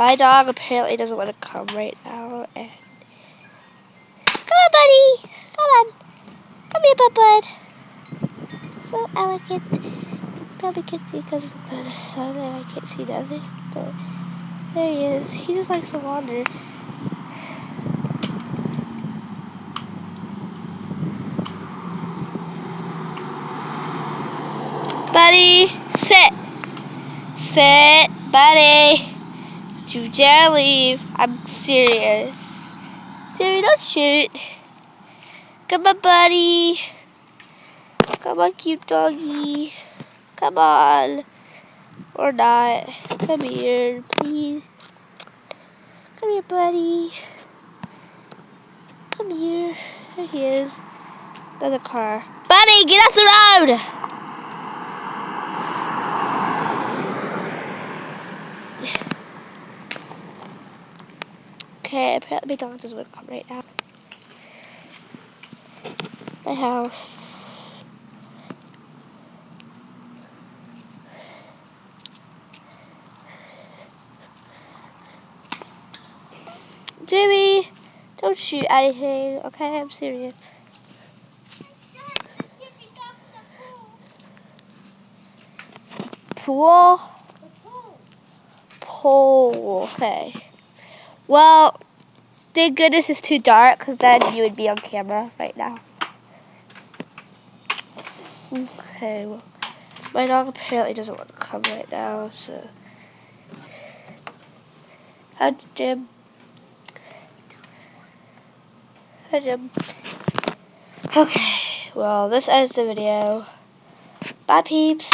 My dog apparently doesn't want to come right now. And come on, buddy. Come on. Come here, bud. So elegant. Probably can't see because of the sun and I can't see nothing. But there he is. He just likes to wander. Buddy, sit. Sit, buddy. Don't you dare leave. I'm serious. Jerry, don't shoot. Come on, buddy. Come on, cute doggy. Come on. Or not. Come here, please. Come here, buddy. Come here. There he is. Another car. Buddy, get off the road! Okay, apparently my dog doesn't want to come right now. My house. Jimmy, don't shoot anything, okay? I'm serious. Pool? Pool, okay. Well, thank goodness it's too dark, because then you would be on camera right now. Okay, well, my dog apparently doesn't want to come right now, so. Hi, Jim. Hi, Jim. Okay, well, this ends the video. Bye, peeps.